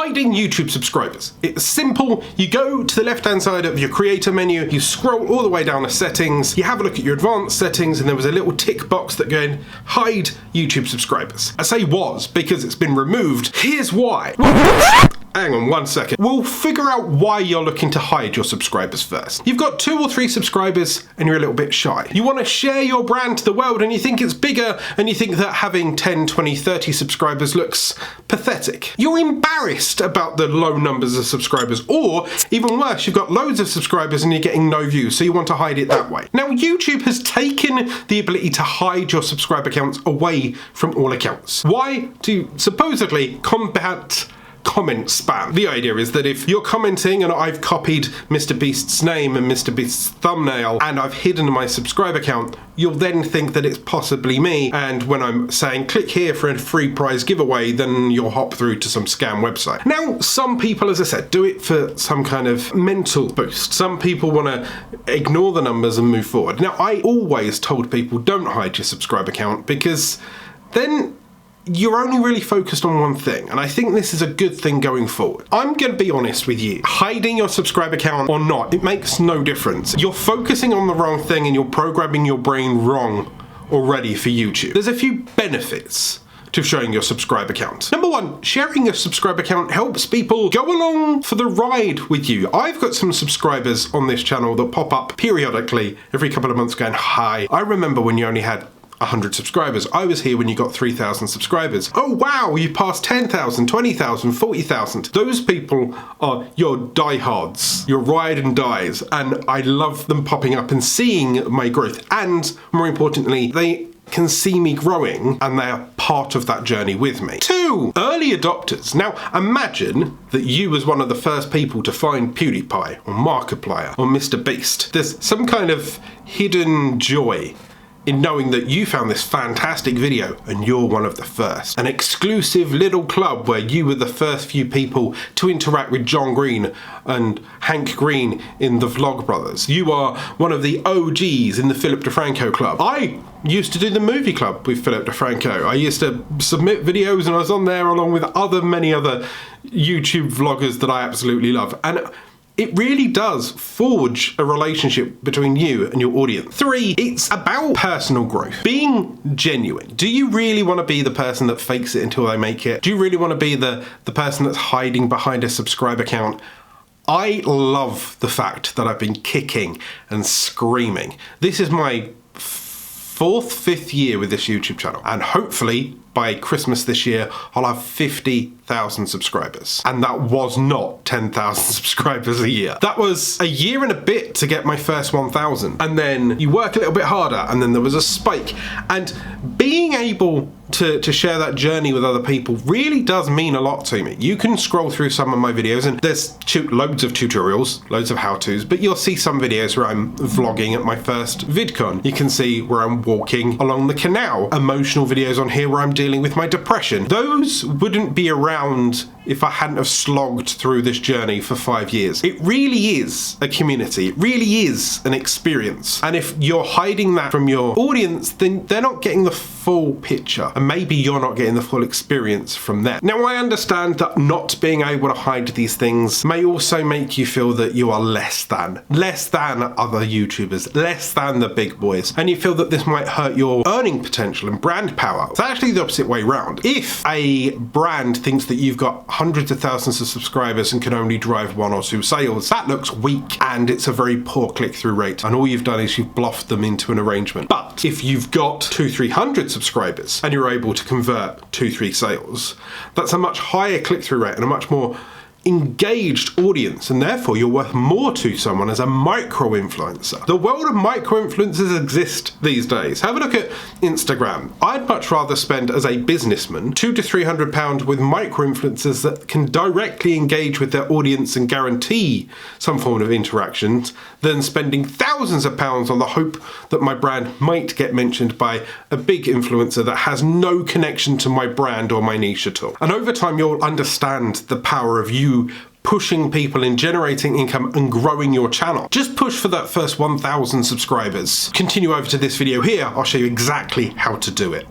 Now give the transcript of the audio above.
Hiding YouTube subscribers. It's simple. You go to the left-hand side of your creator menu, you scroll all the way down to settings, you have a look at your advanced settings, and there was a little tick box that going, hide YouTube subscribers. I say was because it's been removed. Here's why. Hang on 1 second. We'll figure out why you're looking to hide your subscribers first. You've got 2 or 3 subscribers and you're a little bit shy. You want to share your brand to the world and you think it's bigger and you think that having 10, 20, 30 subscribers looks pathetic. You're embarrassed about the low numbers of subscribers, or even worse, you've got loads of subscribers and you're getting no views, so you want to hide it that way. Now, YouTube has taken the ability to hide your subscriber accounts away from all accounts. Why? To supposedly combat comment spam. The idea is that if you're commenting and I've copied Mr. Beast's name and Mr. Beast's thumbnail and I've hidden my subscriber account, you'll then think that it's possibly me, and when I'm saying click here for a free prize giveaway, then you'll hop through to some scam website. Now, some people, as I said, do it for some kind of mental boost. Some people want to ignore the numbers and move forward. Now, I always told people don't hide your subscriber account because then you're only really focused on one thing, and I think this is a good thing going forward. I'm going to be honest with you. Hiding your subscriber account or not, it makes no difference. You're focusing on the wrong thing and you're programming your brain wrong already for YouTube. There's a few benefits to showing your subscriber account. Number 1, sharing your subscriber account helps people go along for the ride with you. I've got some subscribers on this channel that pop up periodically every couple of months going, hi, I remember when you only had 100 subscribers. I was here when you got 3,000 subscribers. Oh wow, you passed 10,000, 20,000, 40,000. Those people are your diehards, your ride and dies, and I love them popping up and seeing my growth. And more importantly, they can see me growing and they are part of that journey with me. 2, early adopters. Now imagine that you was one of the first people to find PewDiePie or Markiplier or Mr. Beast. There's some kind of hidden joy in knowing that you found this fantastic video and you're one of the first. An exclusive little club where you were the first few people to interact with John Green and Hank Green in the Vlogbrothers. You are one of the OGs in the Philip DeFranco club. I used to do the movie club with Philip DeFranco. I used to submit videos and I was on there along with many other YouTube vloggers that I absolutely love. And it really does forge a relationship between you and your audience. 3, it's about personal growth. Being genuine. Do you really want to be the person that fakes it until they make it? Do you really want to be the person that's hiding behind a subscriber count? I love the fact that I've been kicking and screaming. This is my 4th, 5th year with this YouTube channel, and hopefully by Christmas this year, I'll have 50,000 subscribers. And that was not 10,000 subscribers a year. That was a year and a bit to get my first 1,000. And then you work a little bit harder, and then there was a spike. And being able to share that journey with other people really does mean a lot to me. You can scroll through some of my videos and there's loads of tutorials, loads of how-tos, but you'll see some videos where I'm vlogging at my first VidCon. You can see where I'm walking along the canal. Emotional videos on here where I'm dealing with my depression. Those wouldn't be around if I hadn't have slogged through this journey for 5 years. It really is a community. It really is an experience. And if you're hiding that from your audience, then they're not getting the full picture. And maybe you're not getting the full experience from them. Now, I understand that not being able to hide these things may also make you feel that you are less than other YouTubers, less than the big boys. And you feel that this might hurt your earning potential and brand power. It's actually the opposite way around. If a brand thinks that you've got hundreds of thousands of subscribers and can only drive 1 or 2 sales, that looks weak and it's a very poor click-through rate, and all you've done is you've bluffed them into an arrangement. But if you've got 200-300 subscribers and you're able to convert 2-3 sales, that's a much higher click-through rate and a much more engaged audience, and therefore you're worth more to someone as a micro-influencer. The world of micro-influencers exist these days. Have a look at Instagram. I'd much rather spend as a businessman £200 to £300 with micro-influencers that can directly engage with their audience and guarantee some form of interactions than spending thousands of pounds on the hope that my brand might get mentioned by a big influencer that has no connection to my brand or my niche at all. And over time you'll understand the power of you pushing people in generating income and growing your channel. Just push for that first 1,000 subscribers. Continue over to this video here, I'll show you exactly how to do it.